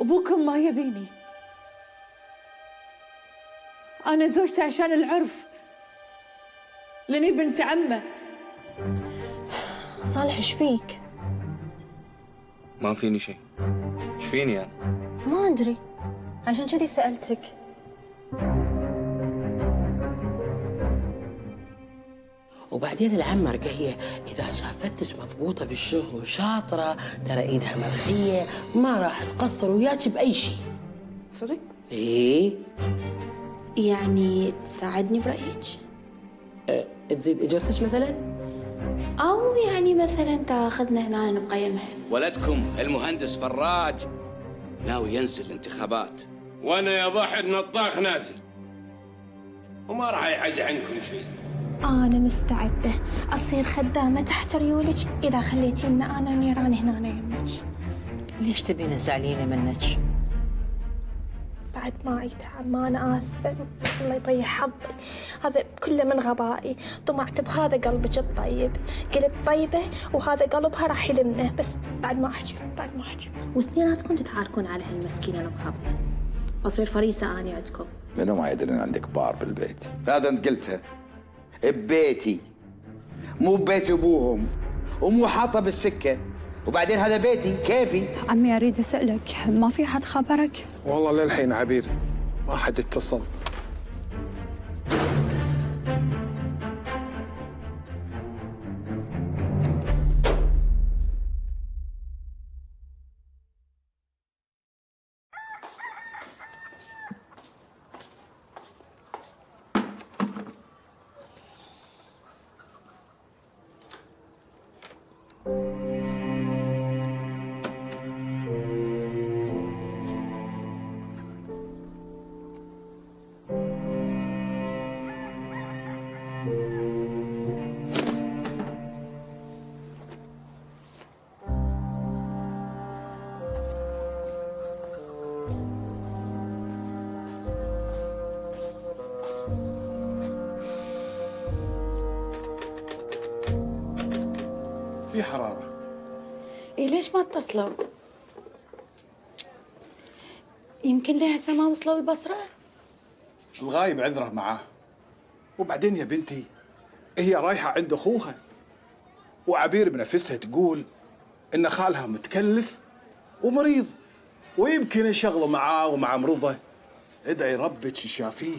أبوكم ما يبيني. أنا زوجته عشان العرف، لاني بنت عمه. صالح ايش فيك؟ ما فيني شيء. ايش فيني انا؟ ما ادري، عشان كذي سألتك. وبعدين العمة رقية إذا شافتك مضبوطة بالشغل وشاطرة ترى إيدها مرخية، ما راح تقصر وياك بأي شيء. صدق؟ إيه؟ يعني تساعدني برأيك؟ تزيد إجرتك مثلاً؟ أو يعني مثلا تاخذنا هنا نقيمها. ولدكم المهندس فراج ناوي ينزل الانتخابات، وانا يا ضاحر نطاخ نازل، وما راح يعز عنكم شيء. أنا مستعدة أصير خدامة تحت ريولك إذا خليتينا أنا ونيران هنا يمك. ليش تبين زعلينة منك؟ بعد ما يتعب، ما أنا آسفة، الله يطيح حظي، هذا كله من غبائي. طمعت بهذا قلبك الطيب، قلت طيبة وهذا قلبها راح يلمنه، بس بعد ما أحكي. واثنيناتكم تتعاركون على هالمسكينة المخبرة، أصير فريسة أنا عندكم. منو ما يدري ان عندك بار بالبيت؟ هذا انت قلتها ببيتي، مو ببيت ابوهم، ومو حاطه بالسكه، وبعدين هذا بيتي كيفي. عمي أريد أسألك، ما في حد خبرك؟ والله للحين عبير ما حد اتصل. في حرارة. إيه ليش ما اتصلوا؟ يمكن ليه هسه ما وصلوا البصرة؟ الغايب عذره معاه. وبعدين يا بنتي هي رايحة عند أخوها، وعبير بنفسها تقول إن خالها متكلف ومريض، ويمكن يشغلوا معاه ومع مرضه. ادعي ربك يشافيه.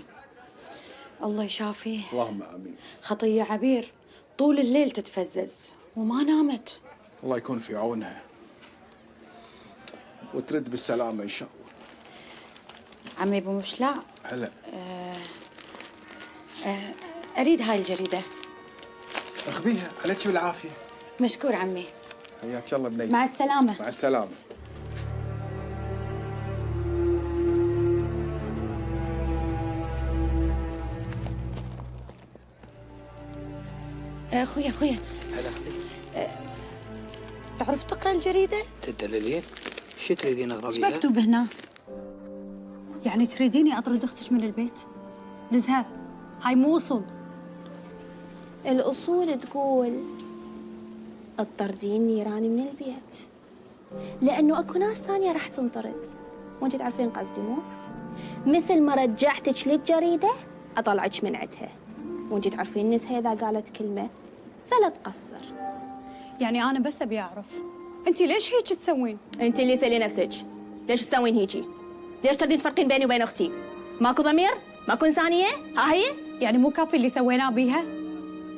الله يشافيه. اللهم آمين. خطية عبير طول الليل تتفزز وما نامت. الله يكون في عونها وترد بالسلامة إن شاء الله. عمي أبو مشلاع، هلا. أريد هاي الجريدة. اخذيها عليك بالعافية. مشكور عمي. حياك الله بنية. مع السلامة. مع السلامة. أخويا هلا اختي. تعرف تقرأ الجريدة؟ تدللين؟ شو تريدين اقرا ايش بيها؟ مكتوب هنا؟ يعني تريديني أطرد أختك من البيت؟ نزهة، هاي مو أصول. الأصول تقول اطردين نيراني من البيت، لأنه أكو ناس ثانية راح تنطرد، وأنت تعرفين قصدي مو؟ مثل ما رجعتك للجريدة أطلعك من عندها، وأنت تعرفين نزهة إذا قالت كلمة فلا تقصر. يعني أنا بس أبي أعرف، أنت ليش هيك تسوين؟ أنت اللي سألي نفسك، ليش تسوين هيجي؟ ليش تردين تفرقين بيني وبين أختي؟ ماكو ضمير؟ ماكو إنسانية؟ ها هي؟ يعني مو كافي اللي سويناه بيها؟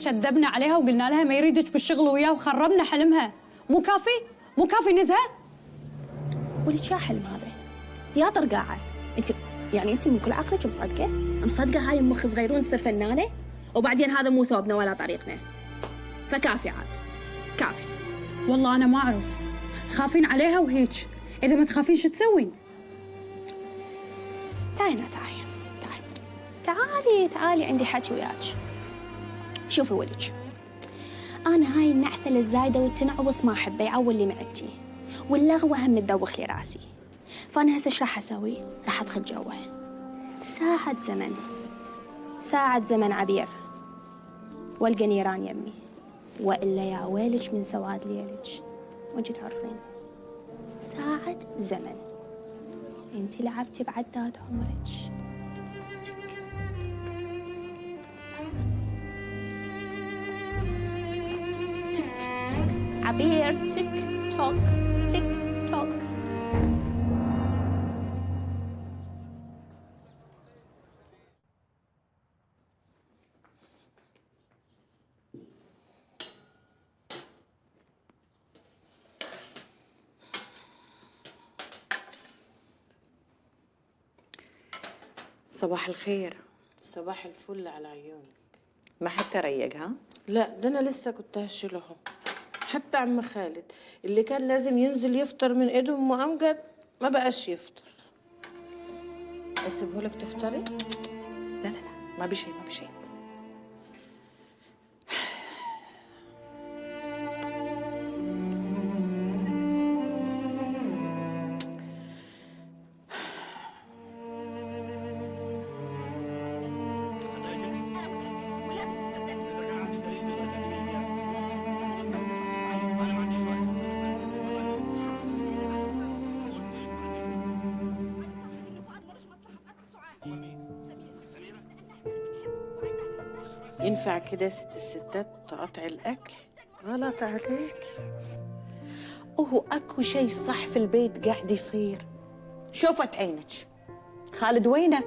كذبنا عليها وقلنا لها ما يريدك بالشغل وياه وخربنا حلمها، مو كافي؟ مو كافي نزهة؟ ولك يا حلم هذا يا طرقاعة، أنت من كل عقلك مصدقة هاي مخ صغيرون تصير فنانة؟ وبعدين هذا مو ثوبنا ولا طريقنا، فكافي عاد كافي. والله أنا ما أعرف، تخافين عليها وهيك، إذا ما تخافين شو تسوين؟ تعالي عندي حكي وياك. شوفي ولك، أنا هاي النعثة الزايدة والتنعوص ما أحبه، يعول لي معدتي، واللغوة هم تدوخ لي راسي. فأنا هسه ايش راح أسوي؟ راح أدخل جوه ساعة زمن عبير، والقى نيران يمي، وإلا يا ويلك من سواد ليلك، وانتي تعرفين ساعة زمن. انت لعبتي بعداد عمرك. تك عبير تك توك تك توك. صباح الخير. صباح الفل على عيونك. ما حتى ريق ها؟ لا ده انا لسه كنت هشيله. حتى عم خالد اللي كان لازم ينزل يفطر من ايد ام امجد ما بقاش يفطر. اسيبهولك تفطري؟ لا لا لا، ما بشي ما بشي. ينفع كده يا ست الستات تقطع الاكل؟ غلط عليك. وهو اكو شيء صح في البيت قاعد يصير. شوفت عينك خالد وينه؟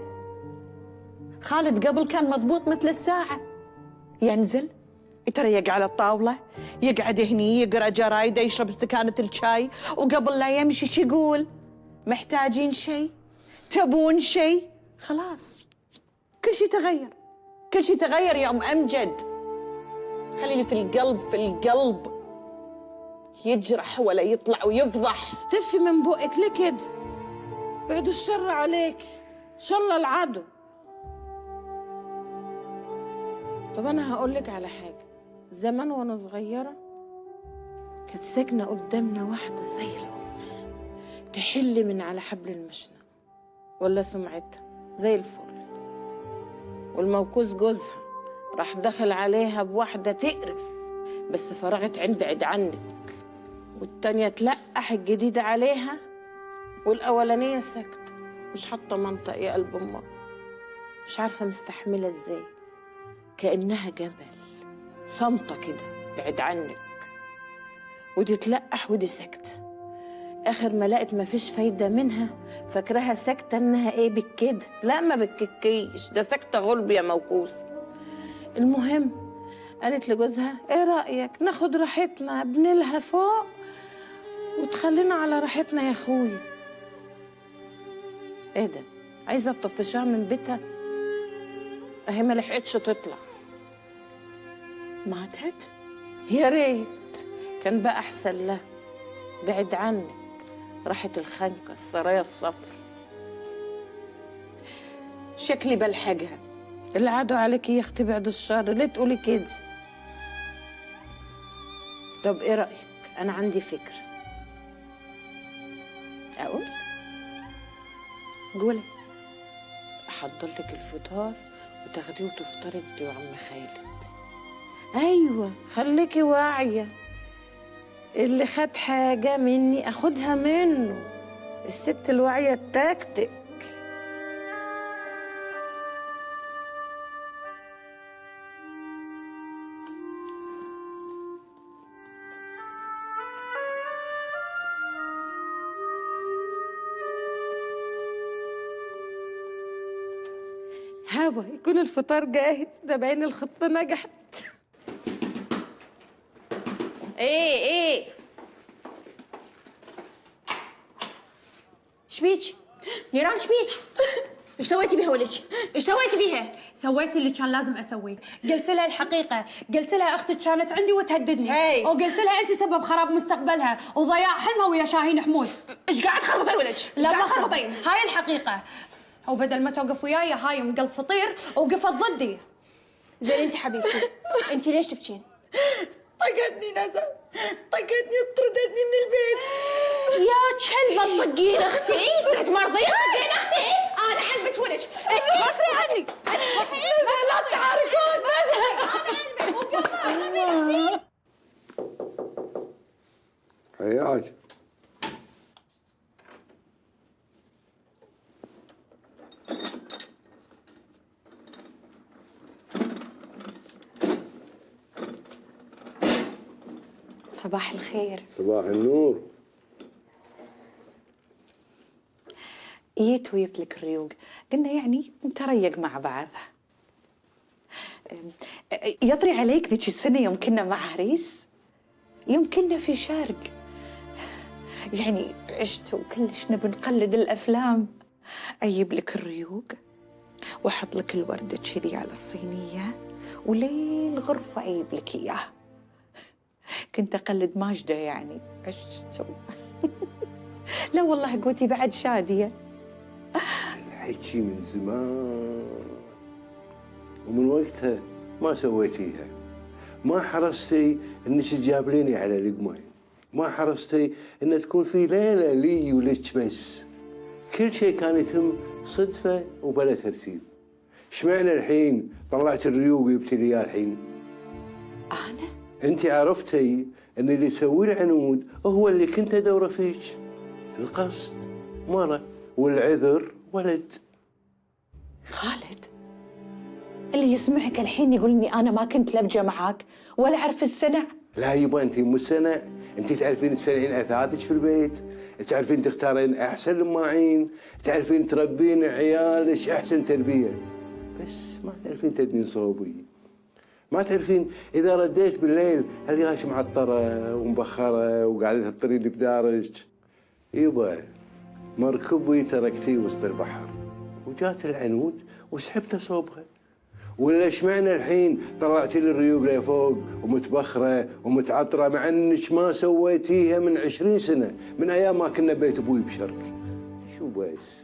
خالد قبل كان مضبوط مثل الساعة، ينزل يتريق على الطاولة، يقعد هني يقرأ جرايده، يشرب استكانة الشاي، وقبل لا يمشي شو يقول؟ محتاجين شيء؟ تبون شيء؟ خلاص كل شيء تغير، كل شيء تغير يا أم أمجد. خليني في القلب، في القلب يجرح ولا يطلع ويفضح. تفي من بقك ليه كده؟ بعد الشر عليك، شر العدو. طب انا هقول لك على حاجه. زمان وانا صغيره كانت ساكنه قدامنا واحده زي القمر، تحل من على حبل المشنقه، ولا سمعتها زي الفل. والموكوس جوزها راح دخل عليها بواحده تقرف، بس فرغت عين بعيد عنك. والتانيه تلقح الجديده عليها، والاولانيه ساكته مش حاطه منطق يا قلب امها. مش عارفه مستحمله ازاي، كانها جبل صامته كده بعيد عنك. ودي تلقح ودي ساكته. اخر ما لقت مفيش فايده منها، فاكراها ساكته انها ايه بالكده. لا ما بتككيش، ده ساكته غلب يا موكوسه. المهم قالت لجوزها ايه رايك ناخد راحتنا بنلها فوق وتخلينا على راحتنا يا اخويا. ايه ده؟ عايزه تطفشها من بيتها؟ اهي ما لحقتش تطلع. ماتت؟ يا ريت كان بقى احسن لها. بعد عنك راحت الخنكه السرايا الصفر. شكلي بلحقها. العدو عليك يا اختي بعد الشر، ليه تقولي كده؟ طب ايه رايك؟ انا عندي فكره. اقول؟ قولي. احضر لك الفطار وتاخديه وتفطري انت وعم خالد. ايوه خليكي واعيه، اللي خد حاجه مني اخدها منه. الست الواعيه التكتك. هوا يكون الفطار جاهز، ده باين الخطة نجحت. ايه شبيك؟ نيران شبيك؟ ايش سويتي بيها ولك؟ ايش سويتي بيها؟ سويت اللي كان لازم اسويه، قلت لها الحقيقة، قلت لها اختك كانت عندي وتهددني، وقلت لها انت سبب خراب مستقبلها وضياع حلمها ويا شاهين حمود. ايش قاعد تخربطين ولك؟ لا ما خربطين، هاي الحقيقة. وبدل ما توقف وياي هاي مقلب فطير وقفت ضدي. زين انت حبيبتي، انت ليش تبكين؟ طقتني نزل، طقتني طردتني من البيت. يا كلبة طقين اختي. تمرضين طقين اختي؟ انا علمك ولك. وقفي عني. نزل لا تحركون، نزل. حياك. صباح الخير. صباح النور. جيت وجبت لك الريوق، قلنا يعني نتريق مع بعض. يطري عليك ذيك السنة يوم كنا مع عريس، يوم كنا في شرق، يعني عشت وكلش نبي نقلد الأفلام. أجيب لك الريوق وأحط لك الوردة كذي على الصينية، وليل غرفة أجيب لك إياه. كنت أقلد ماجدة يعني، عشت لا والله قوتي بعد شادية. الحكي من زمان، ومن وقتها ما سويتيها. ما حرصتي انك تجابليني على لقمين، ما حرصتي ان تكون في ليله لي ولك بس. كل شيء كان يتم صدفه وبلا ترتيب. اشمعنى الحين طلعت الريوق وجبتي لي اياه الحين؟ أنا؟ انت عرفتي ان اللي يسوي العنود هو اللي كنت ادوره فيك. القصد مرة والعذر ولد. خالد، اللي يسمعك الحين يقول اني انا ما كنت لبجه معاك ولا اعرف السنع. لا يبا، انت مو سنة، انت تعرفين تصنعين اثاثك في البيت، تعرفين تختارين احسن الماعين، تعرفين تربين عيالك احسن تربيه، بس ما تعرفين تدنين صوبي. ما تعرفين اذا رديت بالليل هل ياش معطره ومبخره وقاعده تطرين لي بدارك. يبا مركبي تركتيه وسط البحر وجات العنود وسحبته صوبها. ولا اشمعنى الحين طلعتي لي الريوق لفوق ومتبخره ومتعطره مع انك ما سويتيها من 20 سنه، من ايام ما كنا بيت ابوي بشرك. شو بس؟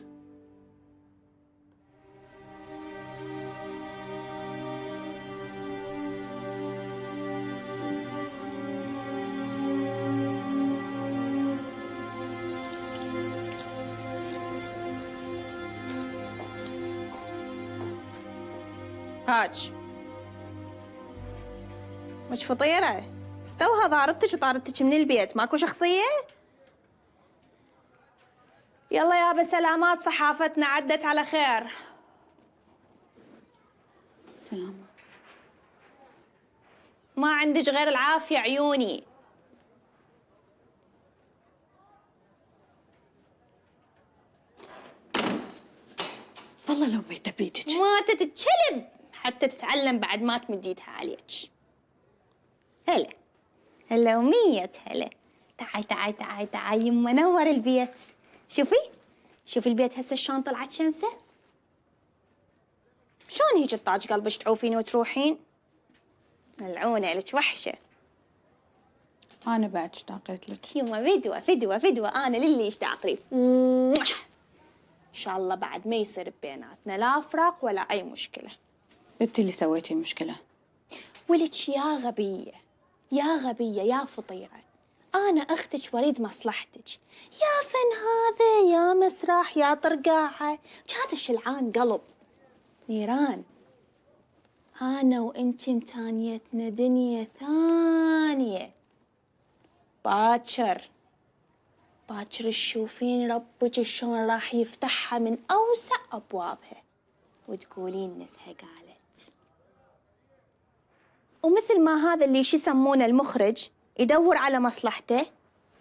هاج مش فطيرة، استوى هذا عرفتك وطاردتك من البيت، ماكو شخصية؟ يلا يابا سلامات، صحافتنا عدت على خير. سلام. ما عندك غير العافية عيوني. والله لو ما تبيدك. ماتت الكلب حتى تتعلم بعد ما تمد ايدها عليك. هلا هلا ومية هلا. تعاي تعاي تعاي تعاي يما نور البيت. شوفي البيت هسه شلون طلعت شمسه. شلون هيك تطاج قلبك تعوفين وتروحين؟ ملعونة لك وحشة. أنا بعد اشتاقيت لك يما فدوة أنا للي اشتاق لي. إن شاء الله بعد ما يصير بيناتنا لا فراق ولا أي مشكلة. أنت اللي سويتي مشكلة. ولك يا غبية يا فطيرة، أنا أختك وأريد مصلحتك. يا فن هذا، يا مسرح، يا طرقاعة، هذا شلعان قلب. نيران، أنا وإنتي متانيتنا دنيا ثانية. باكر تشوفين ربك شلون راح يفتحها من أوسع أبوابها وتقولين نسها قالت. ومثل ما هذا اللي يسمونه المخرج يدور على مصلحته،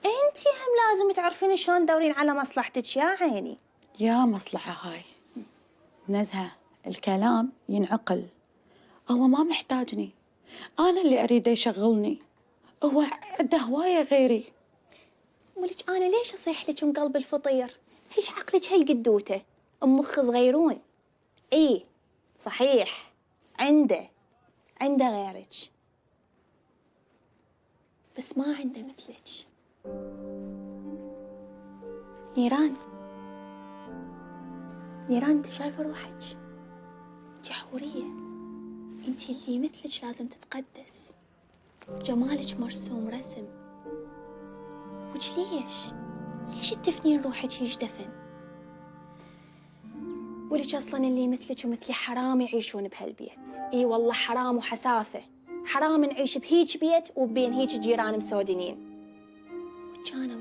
انتي هم لازم تعرفين شلون تدورين على مصلحتك يا عيني. يا مصلحة هاي نزهة، الكلام ينعقل. هو ما محتاجني، أنا اللي أريده يشغلني، هو عنده هواية غيري. ولك أنا ليش أصيح لك قلب الفطير؟ هيش عقلك هالقدوته، مخ صغيرون. إيه صحيح، عنده غيرك، بس ما عنده مثلك. نيران انت شايفة روحك؟ انت حورية، انت اللي مثلك لازم تتقدس. جمالك مرسوم رسم. وش ليش تدفنين روحك هيج دفن؟ ولك اصلا اللي مثلك ومثلي حرام يعيشون بهالبيت. اي والله حرام وحسافة، حرام نعيش بهيج بيت وبين هيج جيران مسودنين. وش انا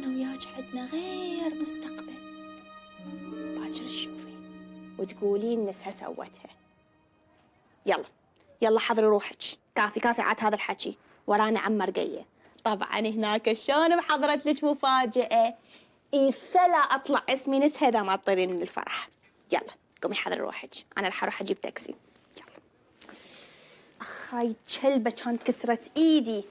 وياك عندنا غير مستقبل. باكر تشوفين وتقولين نسها سوتها. يلا حضري روحك، كافي عاد هذا الحكي. ورانا عم رقية. طبعا هناك شلون بحضرت لك مفاجأة، فلا أطلع اسمي نسها إذا ما تطيرين من الفرح. يلا قومي حضري روحك، أنا رح أروح أجيب تاكسي. يلا. هاي كلبة كانت كسرت إيدي.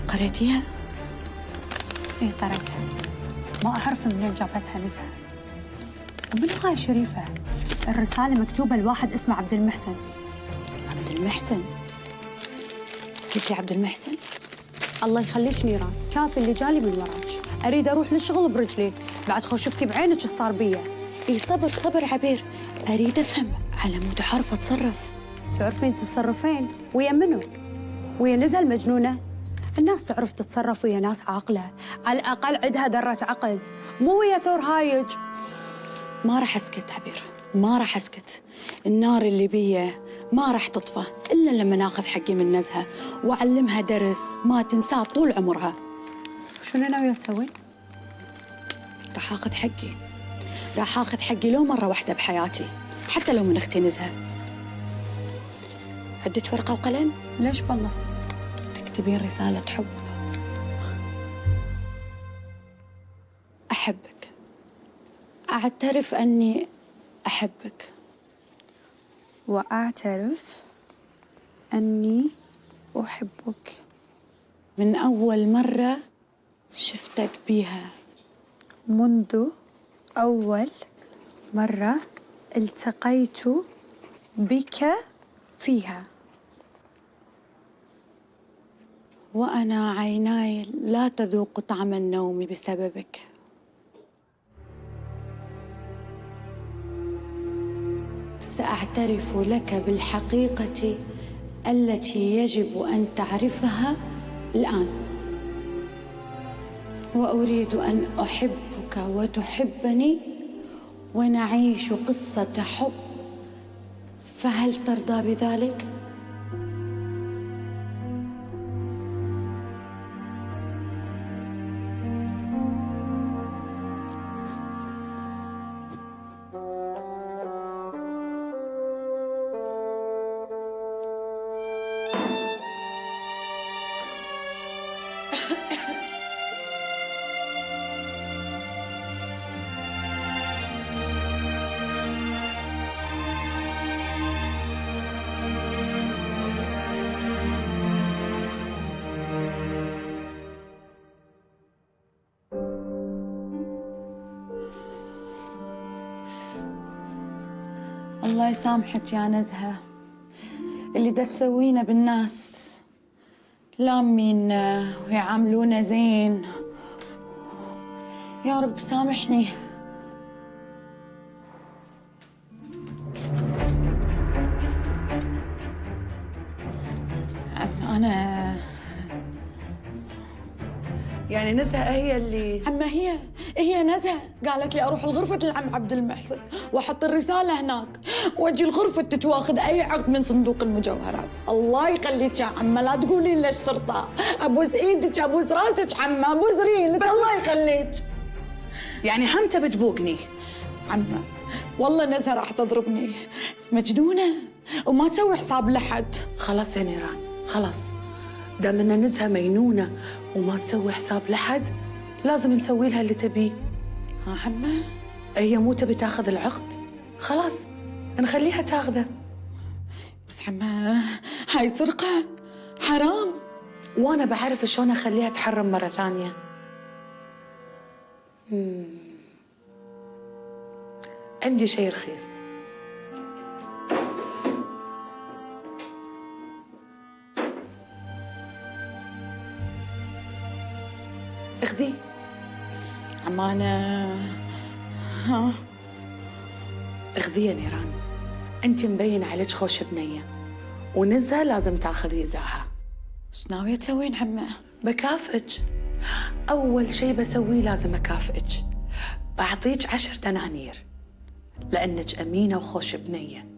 قريتيها؟ ايه قريتها. ما أعرف منين جابتها نزهة. ومن هاي شريفة؟ الرسالة مكتوبة لواحد اسمه عبد المحسن. عبد المحسن؟ قلتي عبد المحسن؟ الله يخليك نيران، كافي اللي جالي من وراك. أريد أروح للشغل برجلي، بعد خو شفتي بعينك ايش صار بيا. اي صبر عبير، اريد افهم على مود عارفة اتصرف. تعرفين تتصرفين؟ ويا منو؟ ويا نزهة المجنونة؟ الناس تعرف تتصرف ويا ناس عاقلة، على الأقل عندها ذرة عقل، مو ويا ثور هايج. ما راح اسكت عبير، ما راح اسكت. النار اللي بيا ما راح تطفى الا لما ناخذ حقي من نزهة واعلمها درس ما تنساه طول عمرها. شنو ناوية تسوي؟ راح اخذ حقي، راح اخذ حقي لو مرة واحدة بحياتي، حتى لو من اختي نزهة. عندك ورقة وقلم؟ ليش بالله؟ تكتبين رسالة حب. أحبك، أعترف أني أحبك، وأعترف أني أحبك من أول مرة شفتك بيها، منذ أول مرة التقيت بك فيها، وأنا عيناي لا تذوق طعم النوم بسببك. سأعترف لك بالحقيقة التي يجب أن تعرفها الآن، وأريد أن أحبك وتحبني ونعيش قصة حب، فهل ترضى بذلك؟ الله يسامحك يا نزهة، اللي دا تسوينا بالناس، لامينا ويعاملونا زين. يا رب سامحني. أنا يعني نزهة هي اللي عمّا هي نزهة قالت لي أروح لغرفة العم عبد المحسن وأحط الرسالة هناك وأجي الغرفة تتواخذ أي عقد من صندوق المجوهرات. الله يخليك يا عمّا، لا تقولين للشرطة، أبوس إيدك أبوس راسك عمّا، أبوس ريلك، الله يخليك. يعني هم تبي تبوقني؟ عمّا والله نزهة راح تضربني، مجنونة وما تسوي حساب لحد. خلاص يا نيران، خلاص، دام ان نزهة مجنونة وما تسوي حساب لحد، لازم نسوي لها اللي تبيه. ها عمّا؟ هي مو تبي تاخذ العقد، خلاص نخليها تاخذه. بس عمّا هاي سرقة، حرام. وانا بعرف شلون اخليها تحرم مرة ثانية. عندي شيء رخيص. اخذي. عمّا أنا اخذي يا نيران، انت مبين عليك خوش بنية، ونزهة لازم تاخذي زاها. ايش ناوية تسوين عمّا؟ بكافئك. أول شيء بسويه لازم أكافئك، بعطيك 10 دنانير لأنك أمينة وخوش بنية.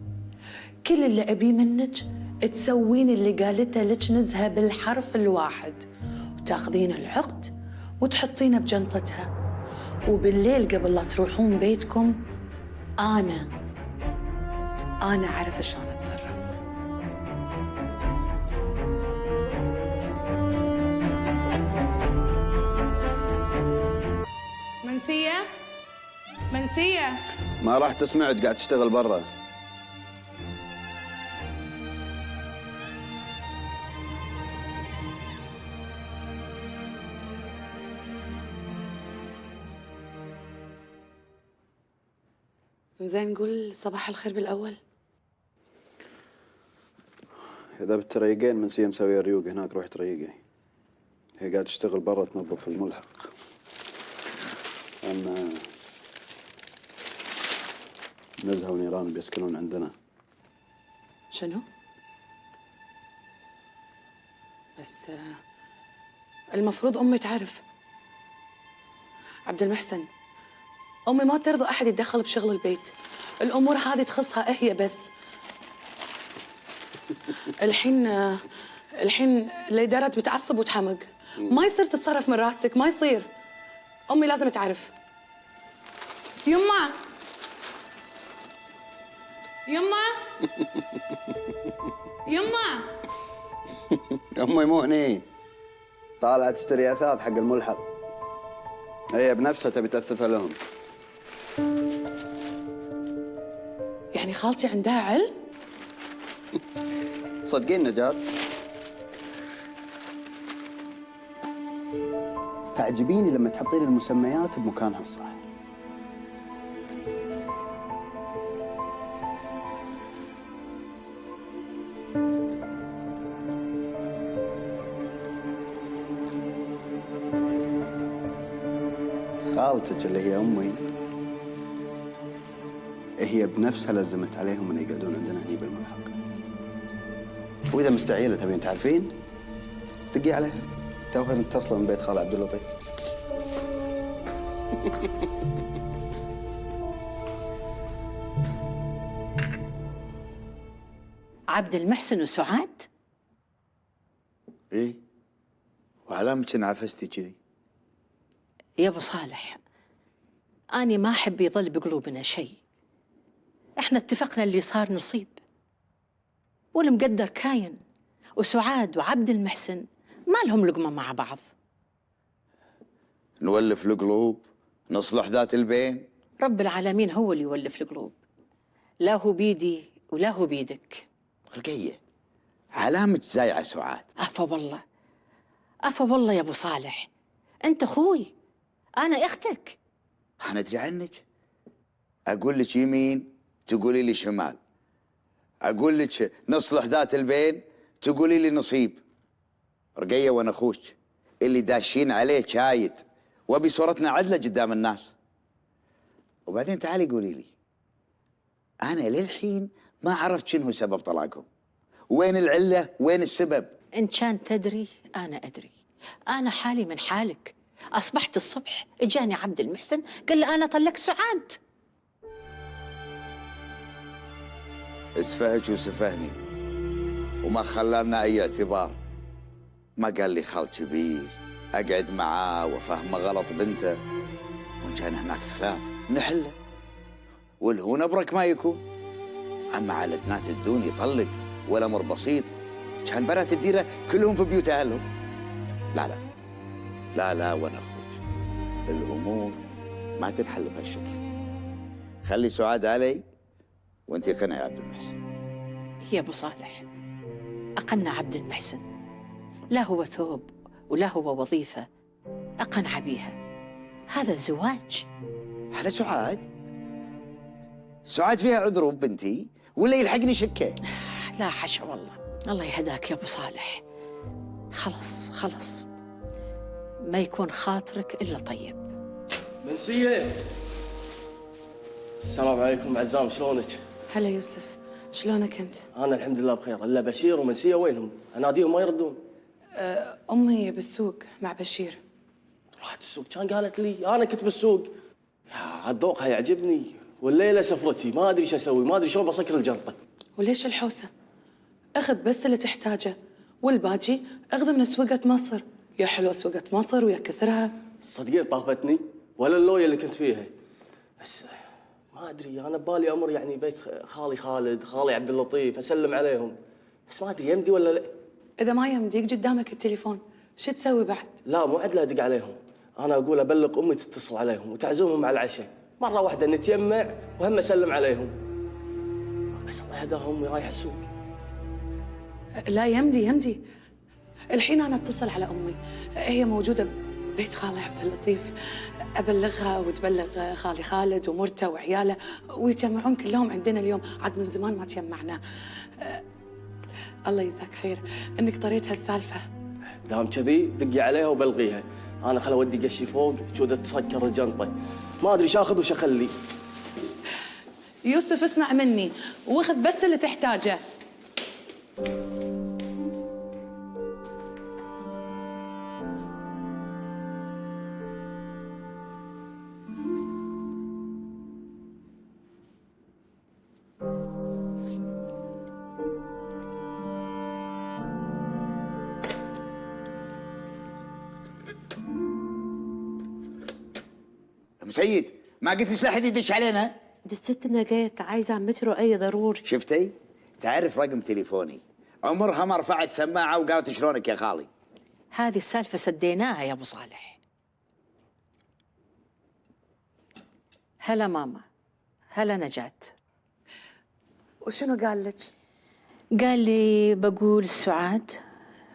كل اللي أبيه منك تسوين اللي قالته لك نزهة بالحرف الواحد، وتاخذين العقد وتحطينه بجنطتها، وبالليل قبل لا تروحون بيتكم أنا أعرف شلون أتصرف. منسية ما راح تسمعك قاعد تشتغل برا. زين نقول صباح الخير بالأول. إذا بتريقين منسية مسوية ريوق هناك، روحي تريقي. هي قاعدة تشتغل برا تنظف الملحق. أما نزهة ونيران بيسكنون عندنا. شنو؟ بس المفروض أمي تعرف. عبد المحسن، أمي ما ترضى أحد يتدخل بشغل البيت، الأمور هذه تخصها هي بس. الحين الإدارة بتعصب وتحمق، ما يصير تتصرف من راسك، ما يصير. أمي لازم تعرف. يما يما يما أمي مو هني، طالعة تشتري أثاث حق الملحق. هي بنفسها تبي تأثثها لهم. يعني خالتي عندها علم؟ تصدقين نجاة؟ تعجبيني لما تحطين المسميات بمكانها الصح. خالتك اللي هي أمي هي بنفسها لزمت عليهم أن يقعدون عندنا هني بالملحق. وإذا مستعيلة تبين تعرفين دقي عليها، توها متصلة من بيت خال عبد اللطيف. عبد المحسن وسعاد؟ ايه، وعلامة انعفستي كذي؟ يا ابو صالح، أنا ما أحب يظل بقلوبنا شيء. احنا اتفقنا اللي صار نصيب، والمقدر كاين، وسعاد وعبد المحسن ما لهم لقمة مع بعض. نولف القلوب، نصلح ذات البين. رب العالمين هو اللي يولف القلوب، لا هو بيدي ولا هو بيدك. رقية، علامة زايعة سعاد. عفا والله، عفا والله يا ابو صالح، انت اخوي، انا اختك. أنا أدري عنك. أقول لك يمين تقولي لي شمال، أقول لك نصلح ذات البين تقولي لي نصيب. رقية وأنا أخوك اللي داشين عليه شايد، وأبي صورتنا عدلة قدام الناس. وبعدين تعالي قولي لي، أنا للحين ما عرفت شنو سبب طلاقهم، وين العلة وين السبب. إن كان تدري أنا أدري، أنا حالي من حالك. أصبحت الصبح إجاني عبد المحسن قال لي أنا طلقت سعاد. اسفهك وسفهني وما خلالنا أي اعتبار. ما قال لي خال كبير أقعد معاه وفهمه غلط بنته، وإن كان هناك خلاف نحله، والهون أبرك ما يكون. أما على بنات الدون يطلق والأمر بسيط، كان بنات الديرة كلهم في بيوت أهلهم. لا لا لا لا، وأنا أخوك الأمور ما تنحل بهالشكل. خلي سعاد علي وانت قنا يا عبد المحسن. يا أبو صالح، أقنع عبد المحسن، لا هو ثوب ولا هو وظيفة أقنع بيها، هذا زواج. على سعاد؟ سعاد فيها عذر بنتي ولا يلحقني شكه؟ لا حاشا والله، الله يهداك يا أبو صالح. خلص ما يكون خاطرك إلا طيب. منسية، السلام عليكم عزام، شلونك؟ هلا يوسف، شلونك أنت؟ أنا الحمد لله بخير، إلا بشير ومنسية وينهم؟ أناديهم ما يردون. أمي بالسوق مع بشير. راحت السوق، كان قالت لي أنا كنت بالسوق. عاد ذوقها يعجبني، والليلة سفرتي ما أدري شو أسوي، ما أدري شلون بسكر الجنطة. وليش الحوسة؟ أخذ بس اللي تحتاجه، والباقي أخذ من سوقة مصر. يا حلوة سوقة مصر ويا كثرها. صدقين طافتني ولا اللوية اللي كنت فيها، بس ما أدري، أنا ببالي أمر يعني بيت خالي خالد، خالي عبد اللطيف، أسلم عليهم، بس ما أدري يمدي ولا لا. إذا ما يمديك قدامك التليفون، شو تسوي بعد؟ لا مو عدل أدق عليهم، أنا أقول أبلغ أمي تتصل عليهم وتعزمهم على العشاء، مرة واحدة نتجمع وهم أسلم عليهم. بس الله يهداهم أمي رايحة السوق. لا يمدي. الحين أنا أتصل على أمي، هي موجودة ببيت خالي عبد اللطيف، أبلغها وتبلغ خالي خالد ومرته وعياله ويتجمعون كلهم عندنا اليوم، عاد من زمان ما تجمعنا. الله يجزاك خير إنك طريت هالسالفة. دام كذي دقي عليها وبلغيها، أنا خل أودي قشي فوق شو تسكر الجنطة، ما أدري شاخذ وش أخلي. يوسف اسمع مني واخذ بس اللي تحتاجه. ابو سيد، ما قلت ليش لا حد يدش علينا؟ دست نقيت عايزة عمتي رؤية ضروري. شفتي؟ تعرف رقم تليفوني، عمرها ما رفعت سماعه وقالت شلونك يا خالي. هذه السالفة سديناها يا أبو صالح. هلا ماما، هلا نجاة. وشنو قال لك؟ قال لي بقول سعاد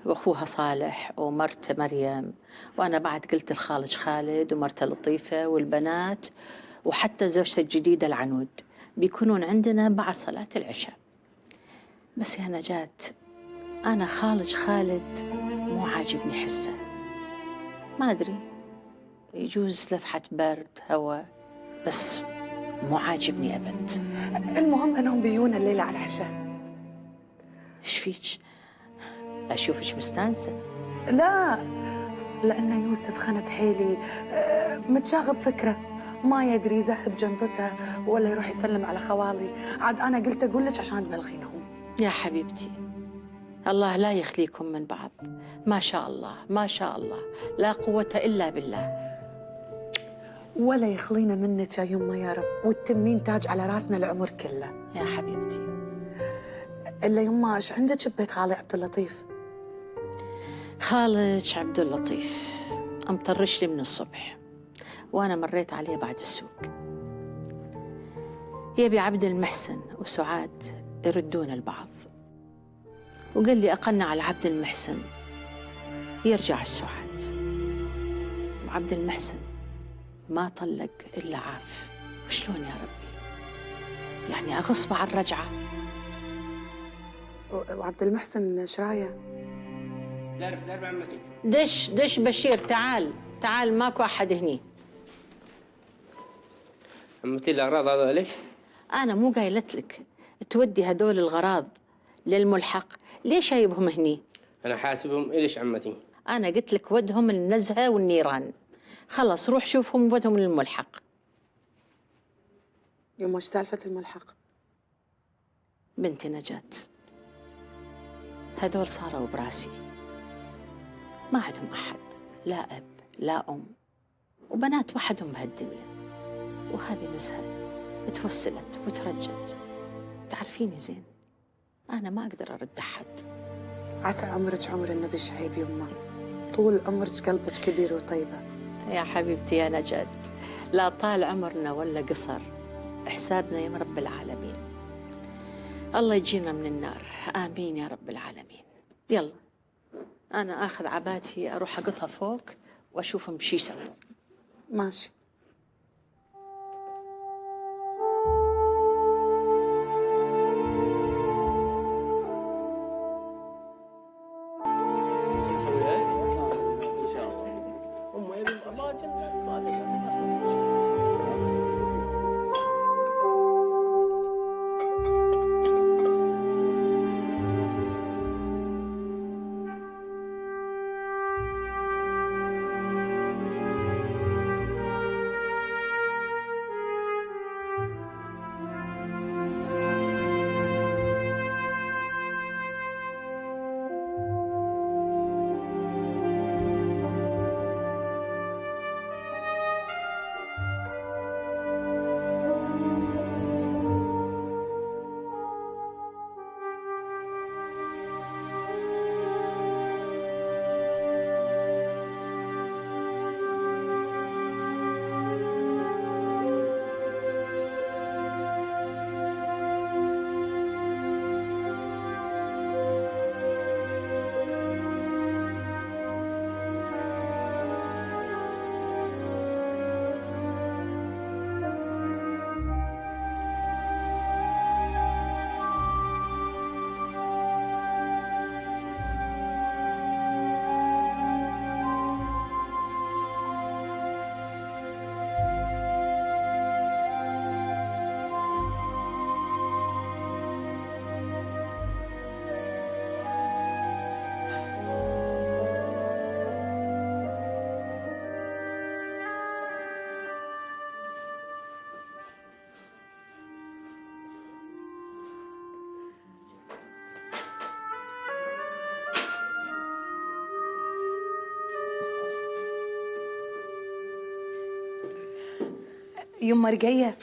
واخوها صالح ومرته مريم، وانا بعد قلت الخالج خالد ومرته لطيفه والبنات وحتى زوجته الجديده العنود بيكونون عندنا بعد صلاه العشاء. بس يا نجاة انا خالج خالد مو عاجبني حسه، ما ادري يجوز لفحه برد هواء، بس مو عاجبني ابد. المهم انهم بيونا الليله على العشاء. ايش فيك؟ اشوفك مستانسه. لا، لأن يوسف خنت حيلي، متشاغب فكرة، ما يدري يذهب جنطته ولا يروح يسلم على خوالي. عاد أنا قلت أقول لك عشان تبلغينهم. يا حبيبتي الله لا يخليكم من بعض، ما شاء الله ما شاء الله، لا قوة إلا بالله. ولا يخلينا منك يا يمه يا رب، والتمين تاج على راسنا العمر كله. يا حبيبتي. إلا يمه إيش عندك ببيت خالي عبد اللطيف؟ خالج عبد اللطيف مطرش لي من الصبح، وأنا مريت عليه بعد السوق، يبي عبد المحسن وسعاد يردون البعض، وقال لي أقنع على عبد المحسن يرجع السعاد، وعبد المحسن ما طلق إلا عاف. وشلون يا ربي؟ يعني أغصب على الرجعة. وعبد المحسن ايش رايه؟ درب عمتي. دش بشير، تعال ماكو أحد هني. عمتي الأغراض هذا ليش؟ أنا مو قايلت لك تودي هذول الغراض للملحق، ليش جايبهم هني؟ أنا حاسبهم إليش عمتي؟ أنا قلت لك ودهم النزهة والنيران، خلص روح شوفهم ودهم للملحق. يوم ايش سالفة الملحق؟ بنتي نجاة هذول صاروا براسي، ما عندهم أحد، لا أب لا أم، وبنات وحدهم بهالدنيا، وهذه نزهة توسلت وترجت، تعرفيني زين أنا ما أقدر أرد أحد. عسى عمرك عمر النبي شعيب يمه، طول عمرك قلبك كبير وطيبة. يا حبيبتي يا نجاة، لا طال عمرنا ولا قصر، حسابنا يا رب العالمين. الله يجينا من النار، آمين يا رب العالمين. يلا أنا آخذ عباتي أروح أقطها فوق وأشوفهم شي يسوون. ماشي. يما رقية،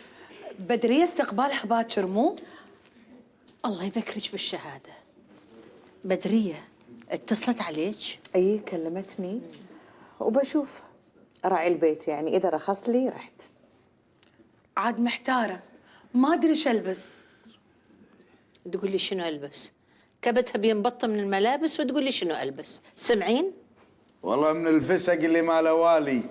بدرية استقبالها باكر مو؟ الله يذكرك بالشهادة. بدرية اتصلت عليك؟ اي كلمتني وبشوف راعي البيت، يعني اذا رخص لي رحت. عاد محتارة ما ادري ايش البس. تقول لي شنو البس؟ كبتها بينبطة من الملابس وتقول لي شنو البس؟ سمعين؟ والله من الفسق اللي ما له والي.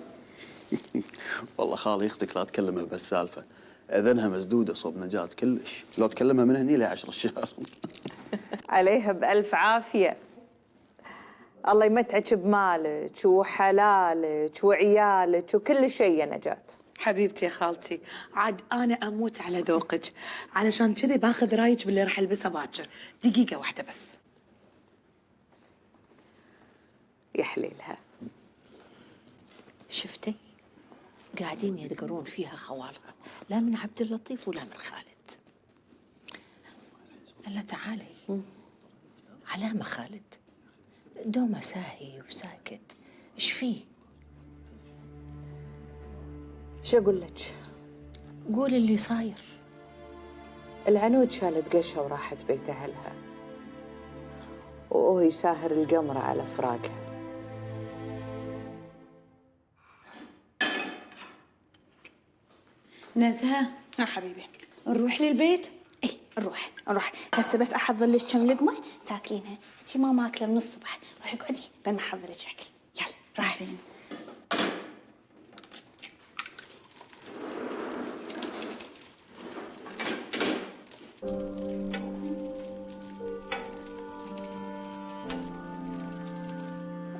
والله خالي اختك لا تكلمها بهالسالفه، اذنها مسدوده صوب نجاة كلش، لو تكلمها من هني ل10 الشهر. عليها بألف عافية. الله يمتعك بمالك وحلالك وعيالك وكل شيء يا نجاة. حبيبتي يا خالتي، عاد انا اموت على ذوقك، علشان كذي باخذ رايك باللي راح البسه باكر. دقيقه واحده بس. يا حليلها. شفتي؟ قاعدين يذكرون فيها خوالها، لا من عبد اللطيف ولا من خالد. الا تعالي. علامة خالد دومه ساهي وساكت، ايش فيه؟ شو اقول لك؟ قول اللي صاير. العنود شالت قشها وراحت بيت اهلها، وهو يساهر القمرة على فراقها. نزهة. حبيبي نروح للبيت؟ اي نروح هسه، بس احضر لك كم لقمه تاكلينها، انتي ما ماكله من الصبح. روحي اقعدي بين ما احضر لك اكل. يلا روحي.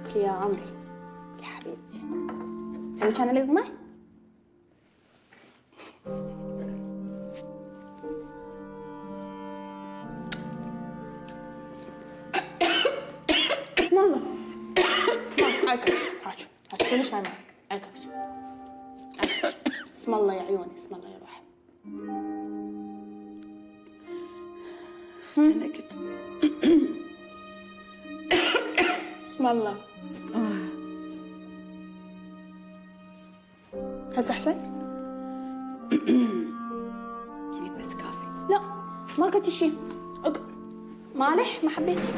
اكلي يا عمري يا حبيبتي. سوي كان لقمه. شو مش فاهمة؟ عكفش. اسم الله يا عيوني، اسم الله يا روحي. تنكت. اسم الله. هسه احسن؟ بس كافي. لا ما قلتي شيء. مالح ما حبيتي؟